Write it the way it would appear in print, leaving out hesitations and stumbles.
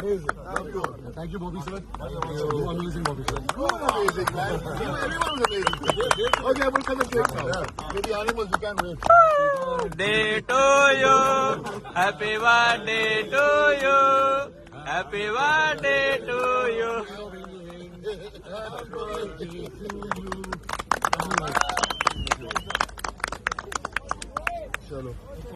Amazing. Thank you. Thank you, Bobby sir. You amazing, Bobby sir. You are amazing, man. Everyone is amazing. Okay, we'll cut the cake now. With the animals, we can't wait. Day to you. Happy birthday to you. Happy birthday to you. Happy birthday to you. Chalo.